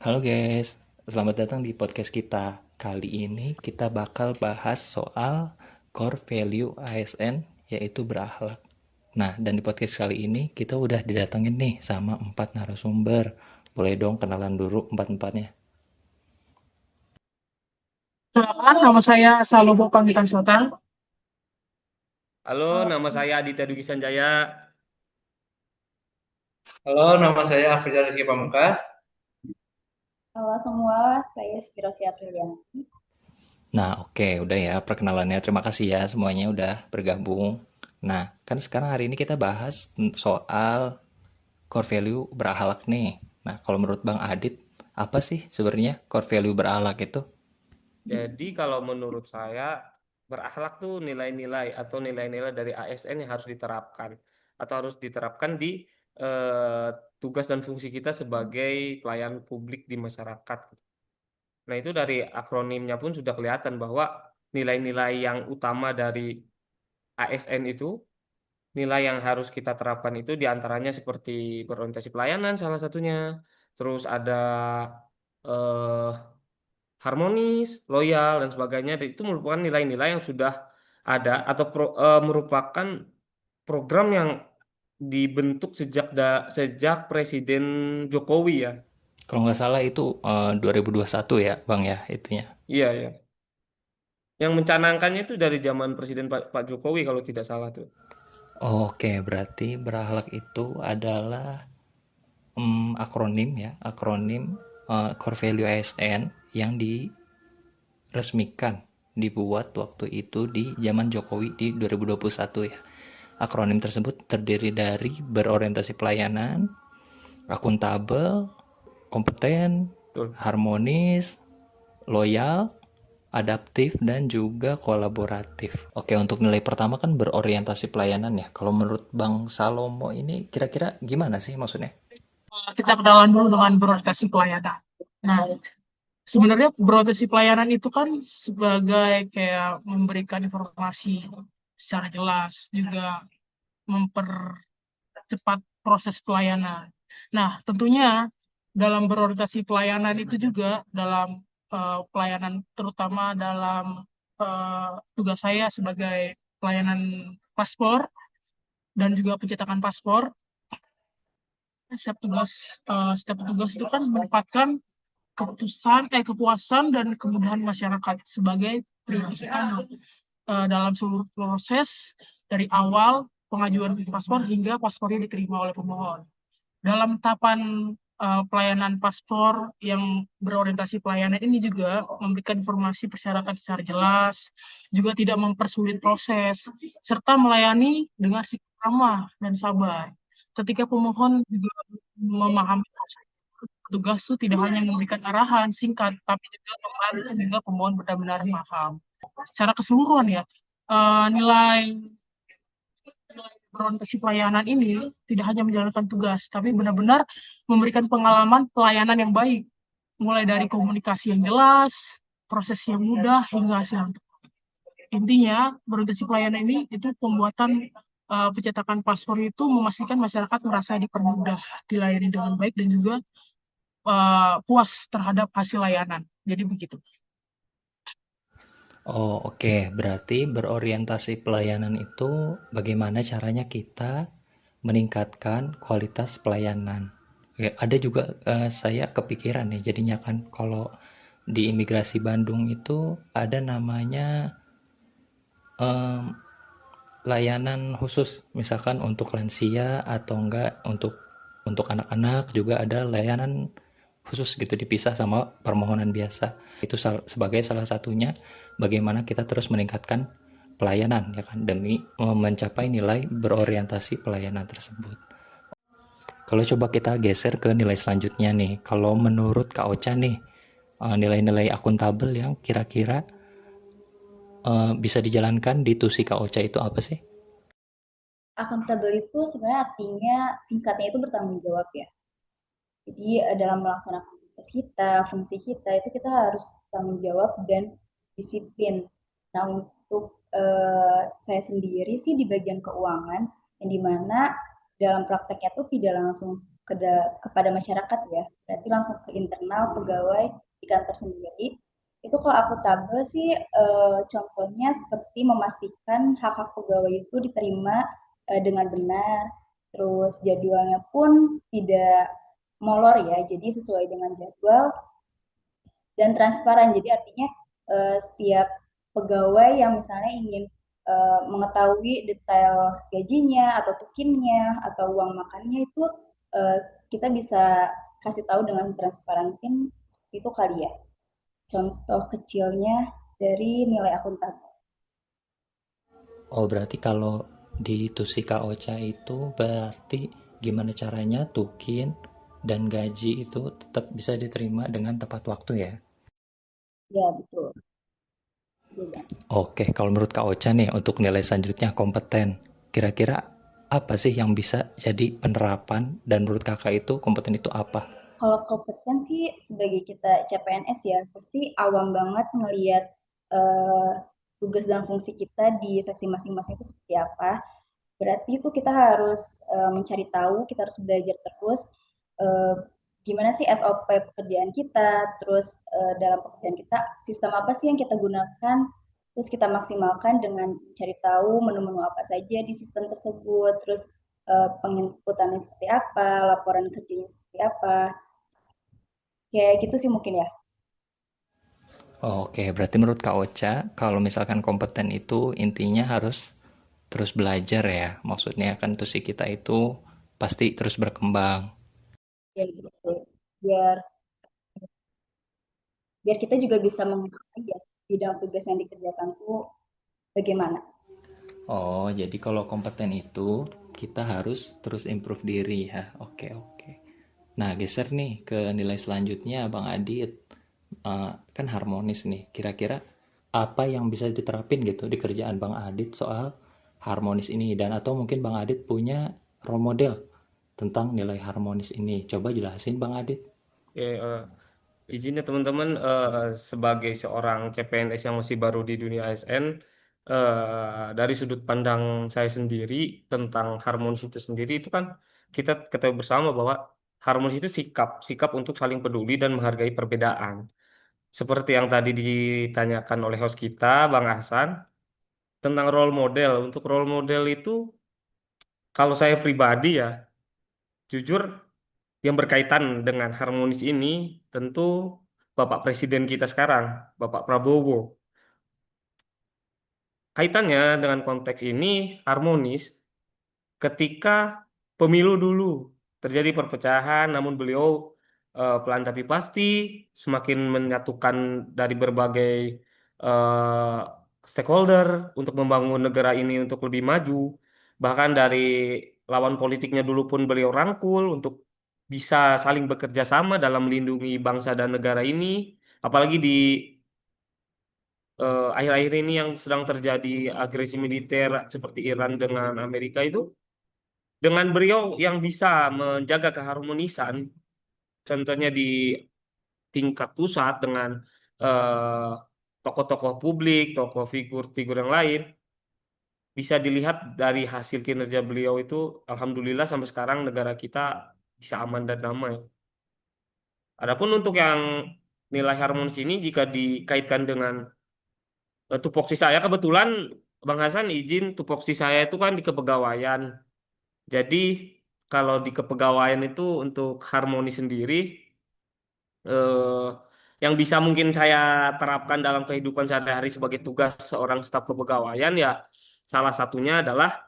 Halo guys, selamat datang di podcast kita. Kali ini kita bakal bahas soal core value ASN, yaitu berakhlak. Nah, dan di podcast kali ini kita udah didatengin nih sama 4 narasumber. Boleh dong kenalan dulu empat-empatnya. Perkenalkan, nama saya Salomo Panggitan Sultan. Halo, nama saya Aditya Dugi Sanjaya. Halo, nama saya Afrizal Rizky Pamungkas. Halo semua, saya Spirosi Apriliana. Nah, oke, udah ya perkenalannya. Terima kasih ya semuanya udah bergabung. Nah, kan sekarang hari ini kita bahas soal core value berakhlak nih. Nah, kalau menurut Bang Adit, apa sih sebenarnya core value berakhlak itu? Jadi kalau menurut saya berakhlak tuh nilai-nilai atau nilai-nilai dari ASN yang harus diterapkan atau harus diterapkan di eh, tugas dan fungsi kita sebagai pelayan publik di masyarakat. Nah, itu dari akronimnya pun sudah kelihatan bahwa nilai-nilai yang utama dari ASN itu, nilai yang harus kita terapkan itu diantaranya seperti berorientasi pelayanan salah satunya, terus ada eh, harmonis, loyal, dan sebagainya. Dan itu merupakan nilai-nilai yang sudah ada atau merupakan program yang dibentuk sejak Presiden Jokowi ya. Kalau nggak salah itu 2021 ya, Bang ya, itunya. Iya, ya. Yang mencanangkannya itu dari zaman Presiden Pak Jokowi kalau tidak salah tuh. Oke, berarti berakhlak itu adalah akronim ya, akronim Core Value ASN yang diresmikan, dibuat waktu itu di zaman Jokowi di 2021 ya. Akronim tersebut terdiri dari berorientasi pelayanan, akuntabel, kompeten, Betul. harmonis, loyal, adaptif, dan juga kolaboratif. Oke, untuk nilai pertama kan berorientasi pelayanan ya. Kalau menurut Bang Salomo ini kira-kira gimana sih maksudnya? Kita kenalan dulu dengan berorientasi pelayanan. Nah, sebenarnya berorientasi pelayanan itu kan sebagai kayak memberikan informasi secara jelas, juga mempercepat proses pelayanan. Nah, tentunya dalam berorientasi pelayanan itu juga dalam pelayanan, terutama dalam tugas saya sebagai pelayanan paspor dan juga pencetakan paspor. Setiap petugas itu kan menempatkan kepuasan dan kemudahan masyarakat sebagai prioritas utama dalam seluruh proses dari awal pengajuan paspor hingga paspornya diterima oleh pemohon. Dalam tahapan pelayanan paspor yang berorientasi pelayanan ini juga memberikan informasi persyaratan secara jelas, juga tidak mempersulit proses, serta melayani dengan sikap ramah dan sabar. Ketika pemohon juga memahami proses, petugas itu tidak hanya memberikan arahan singkat, tapi juga membantu hingga pemohon benar-benar paham. Secara keseluruhan ya, nilai berorientasi pelayanan ini tidak hanya menjalankan tugas, tapi benar-benar memberikan pengalaman pelayanan yang baik, mulai dari komunikasi yang jelas, proses yang mudah, hingga hasil yang tepat. Intinya, berorientasi pelayanan ini itu pembuatan pencetakan paspor itu memastikan masyarakat merasa dipermudah, dilayani dengan baik, dan juga puas terhadap hasil layanan. Jadi begitu. Oh, oke. Berarti berorientasi pelayanan itu bagaimana caranya kita meningkatkan kualitas pelayanan. Oke, ada juga saya kepikiran nih jadinya kan kalau di imigrasi Bandung itu ada namanya em, layanan khusus misalkan untuk lansia atau enggak untuk anak-anak juga ada layanan khusus gitu dipisah sama permohonan biasa. Itu sebagai salah satunya bagaimana kita terus meningkatkan pelayanan ya kan demi mencapai nilai berorientasi pelayanan tersebut. Kalau coba kita geser ke nilai selanjutnya nih, kalau menurut Kak Ocha nih, nilai-nilai akuntabel yang kira-kira bisa dijalankan di Tusi Kak Ocha itu apa sih? Akuntabel itu sebenarnya artinya singkatnya itu bertanggung jawab ya. Jadi dalam melaksanakan tugas kita, fungsi kita itu kita harus tanggung jawab dan disiplin. Nah untuk saya sendiri sih di bagian keuangan yang dimana dalam prakteknya tuh tidak langsung kepada masyarakat ya, berarti langsung ke internal pegawai di kantor sendiri. Itu kalau akuntabel sih contohnya seperti memastikan hak-hak pegawai itu diterima dengan benar, terus jadwalnya pun tidak molor ya, jadi sesuai dengan jadwal dan transparan. Jadi artinya setiap pegawai yang misalnya ingin mengetahui detail gajinya atau tukinnya atau uang makannya itu eh, kita bisa kasih tahu dengan transparan. Mungkin seperti itu kali ya. Contoh kecilnya dari nilai akuntabel. Oh, berarti kalau di Tusika Ocha itu berarti gimana caranya tukin dan gaji itu tetap bisa diterima dengan tepat waktu ya? Ya, betul. Iya. Oke, kalau menurut Kak Ocha nih untuk nilai selanjutnya kompeten, kira-kira apa sih yang bisa jadi penerapan dan menurut kakak itu kompeten itu apa? Kalau kompeten sih sebagai kita CPNS ya, pasti awam banget ngelihat eh, tugas dan fungsi kita di seksi masing-masing itu seperti apa. Berarti itu kita harus mencari tahu, kita harus belajar terus eh, gimana sih SOP pekerjaan kita, terus dalam pekerjaan kita sistem apa sih yang kita gunakan, terus kita maksimalkan dengan cari tahu menu-menu apa saja di sistem tersebut, terus penginputannya seperti apa, laporan kerjanya seperti apa, kayak gitu sih mungkin ya. Oke, berarti menurut Kak Ocha, kalau misalkan kompeten itu intinya harus terus belajar ya. Maksudnya kan tusi kita itu pasti terus berkembang. Ya gitu. Biar biar kita juga bisa menguasai ya bidang tugas yang dikerjakan tuh bagaimana. Oh, jadi kalau kompeten itu kita harus terus improve diri ya. Oke, oke. Nah, geser nih ke nilai selanjutnya, Bang Adit. Kan harmonis nih. Kira-kira apa yang bisa diterapin gitu di kerjaan Bang Adit soal harmonis ini dan atau mungkin Bang Adit punya role model tentang nilai harmonis ini. Coba jelasin Bang Adit. Oke, izin ya teman-teman, sebagai seorang CPNS yang masih baru di dunia ASN, dari sudut pandang saya sendiri tentang harmonis itu sendiri itu kan kita ketahui bersama bahwa harmonis itu sikap, sikap untuk saling peduli dan menghargai perbedaan. Seperti yang tadi ditanyakan oleh host kita, Bang Hasan, tentang role model. Untuk role model itu, kalau saya pribadi ya, jujur yang berkaitan dengan harmonis ini tentu Bapak Presiden kita sekarang, Bapak Prabowo. Kaitannya dengan konteks ini harmonis ketika pemilu dulu terjadi perpecahan, namun beliau pelan tapi pasti semakin menyatukan dari berbagai eh, stakeholder untuk membangun negara ini untuk lebih maju. Bahkan dari lawan politiknya dulu pun beliau rangkul untuk bisa saling bekerja sama dalam melindungi bangsa dan negara ini. Apalagi di akhir-akhir ini yang sedang terjadi agresi militer seperti Iran dengan Amerika itu, dengan beliau yang bisa menjaga keharmonisan, contohnya di tingkat pusat dengan eh, tokoh-tokoh publik, tokoh figur-figur yang lain, bisa dilihat dari hasil kinerja beliau itu, alhamdulillah sampai sekarang negara kita bisa aman dan damai. Adapun untuk yang nilai harmonis ini jika dikaitkan dengan tupoksi saya, kebetulan Bang Hasan izin tupoksi saya itu kan di kepegawaian. Jadi kalau di kepegawaian itu untuk harmoni sendiri, eh, yang bisa mungkin saya terapkan dalam kehidupan sehari-hari sebagai tugas seorang staf kepegawaian ya salah satunya adalah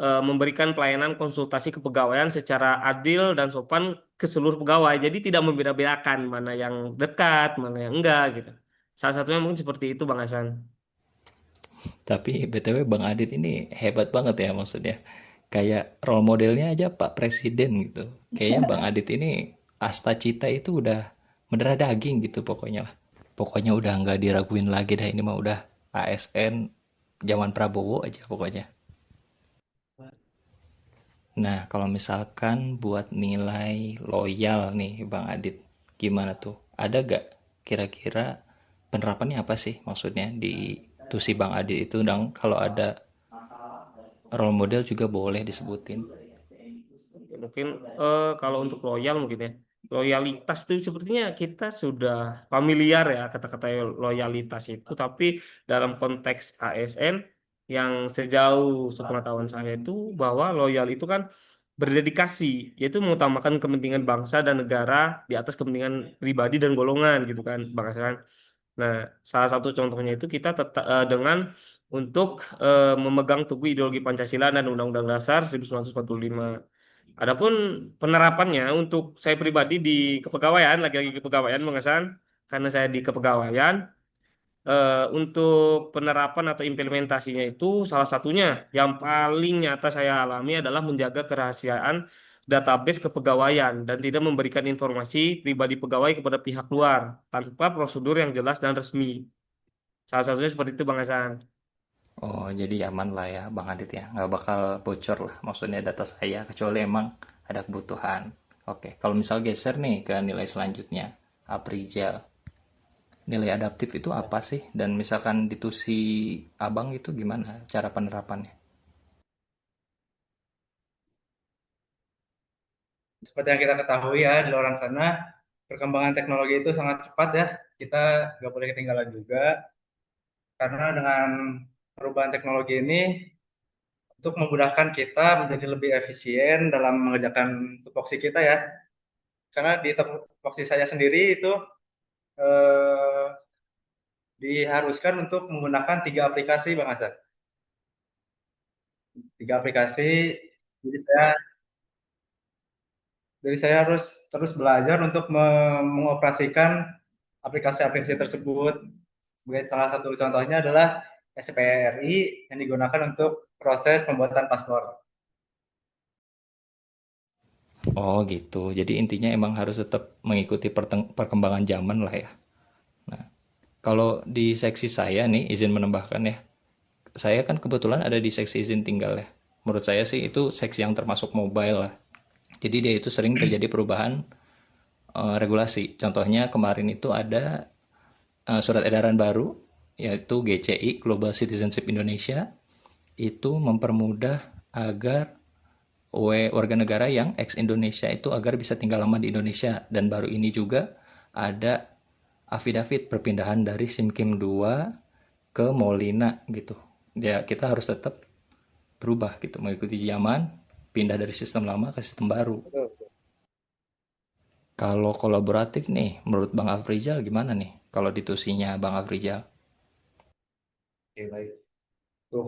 memberikan pelayanan konsultasi kepegawaian secara adil dan sopan ke seluruh pegawai. Jadi tidak membeda-bedakan mana yang dekat, mana yang enggak gitu. Salah satunya mungkin seperti itu Bang Hasan. Tapi BTW Bang Adit ini hebat banget ya maksudnya. Kayak role modelnya aja Pak Presiden gitu. Kayaknya Bang Adit ini asta cita itu udah mendarah daging gitu pokoknya lah. Pokoknya udah nggak diraguin lagi dah ini mah udah ASN zaman Prabowo aja pokoknya. Nah, kalau misalkan buat nilai loyal nih Bang Adit, gimana tuh? Ada gak kira-kira penerapannya apa sih maksudnya di tusi Bang Adit itu dan kalau ada role model juga boleh disebutin. Mungkin kalau untuk loyal mungkin ya. Loyalitas itu sepertinya kita sudah familiar ya kata-kata loyalitas itu, tapi dalam konteks ASN yang sejauh sepengetahuan saya itu bahwa loyal itu kan berdedikasi, yaitu mengutamakan kepentingan bangsa dan negara di atas kepentingan pribadi dan golongan gitu kan, Bang Hasan. Nah, salah satu contohnya itu kita dengan untuk memegang teguh ideologi Pancasila dan Undang-Undang Dasar 1945. Adapun penerapannya untuk saya pribadi di kepegawaian, lagi-lagi kepegawaian, Bang Hasan, karena saya di kepegawaian, untuk penerapan atau implementasinya itu salah satunya yang paling nyata saya alami adalah menjaga kerahasiaan database kepegawaian dan tidak memberikan informasi pribadi pegawai kepada pihak luar tanpa prosedur yang jelas dan resmi. Salah satunya seperti itu, Bang Hasan. Oh, jadi aman lah ya Bang Adit ya. Nggak bakal bocor lah maksudnya data saya, kecuali emang ada kebutuhan. Oke, kalau misal geser nih ke nilai selanjutnya, Aprijal. Nilai adaptif itu apa sih? Dan misalkan di tusi Abang itu gimana cara penerapannya? Seperti yang kita ketahui ya, di luar sana perkembangan teknologi itu sangat cepat ya. Kita nggak boleh ketinggalan juga, karena dengan perubahan teknologi ini untuk memudahkan kita menjadi lebih efisien dalam mengerjakan tupoksi kita ya. Karena di tupoksi saya sendiri itu eh, diharuskan untuk menggunakan 3 aplikasi, Bang Hasan. 3 aplikasi, jadi saya harus terus belajar untuk mengoperasikan aplikasi-aplikasi tersebut. Sebagai salah satu contohnya adalah SPRI yang digunakan untuk proses pembuatan paspor. Oh gitu. Jadi intinya emang harus tetap mengikuti perkembangan zaman lah ya. Nah, kalau di seksi saya nih, izin menambahkan ya. Saya kan kebetulan ada di seksi izin tinggal ya. Menurut saya sih itu seksi yang termasuk mobile lah. Jadi dia itu sering terjadi perubahan regulasi. Contohnya kemarin itu ada surat edaran baru, yaitu GCI, Global Citizenship Indonesia, itu mempermudah agar warga negara yang ex-Indonesia itu agar bisa tinggal lama di Indonesia. Dan baru ini juga ada afidavit perpindahan dari SIMKIM 2 ke Molina gitu. Ya kita harus tetap berubah gitu, mengikuti zaman, pindah dari sistem lama ke sistem baru. Kalau kolaboratif nih, menurut Bang Afrizal gimana nih? Kalau ditusinya Bang Afrizal? Oke, baik. Tuh,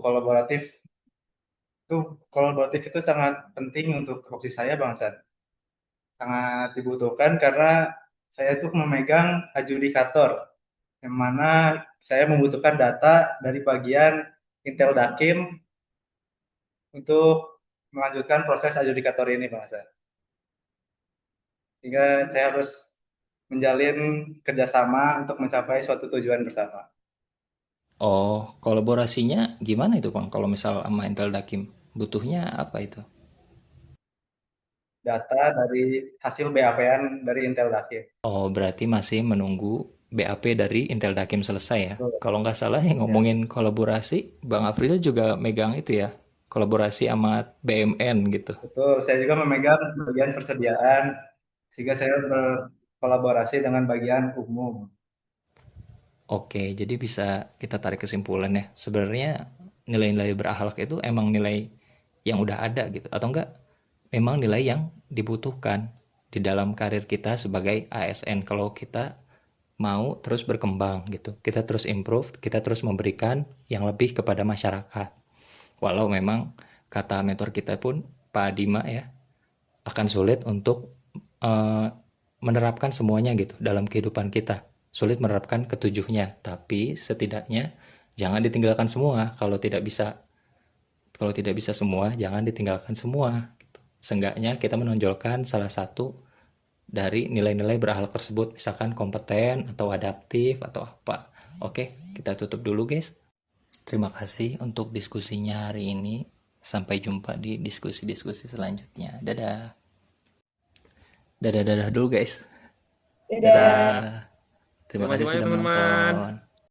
kolaboratif itu sangat penting untuk opsi saya, Bang Hasan. Sangat dibutuhkan karena saya tuh memegang adjudikator, yang mana saya membutuhkan data dari bagian Intel Dakim untuk melanjutkan proses adjudikator ini, Bang Hasan. Sehingga saya harus menjalin kerjasama untuk mencapai suatu tujuan bersama. Oh, kolaborasinya gimana itu Bang? Kalau misal sama Intel Dakim, butuhnya apa itu? Data dari hasil BAP-an dari Intel Dakim. Oh, berarti masih menunggu BAP dari Intel Dakim selesai ya. Betul. Kalau nggak salah yang ngomongin kolaborasi, Bang Afril juga megang itu ya, kolaborasi sama BMN gitu. Betul, saya juga memegang bagian persediaan, sehingga saya berkolaborasi dengan bagian umum. Oke, jadi bisa kita tarik kesimpulan ya. Sebenarnya nilai-nilai berakhlak itu emang nilai yang udah ada gitu, atau enggak? Memang nilai yang dibutuhkan di dalam karir kita sebagai ASN kalau kita mau terus berkembang gitu. Kita terus improve, kita terus memberikan yang lebih kepada masyarakat. Walau memang kata mentor kita pun Pak Dima ya, akan sulit untuk menerapkan semuanya gitu dalam kehidupan kita. Sulit menerapkan ketujuhnya, tapi setidaknya jangan ditinggalkan semua. Kalau tidak bisa semua, jangan ditinggalkan semua. Gitu. Seenggaknya kita menonjolkan salah satu dari nilai-nilai berakhlak tersebut, misalkan kompeten atau adaptif atau apa. Oke, kita tutup dulu guys. Terima kasih untuk diskusinya hari ini. Sampai jumpa di diskusi-diskusi selanjutnya. Dadah. Dadah dulu guys. Dadah. Dadah. Terima kasih banyak sudah teman-teman. menonton.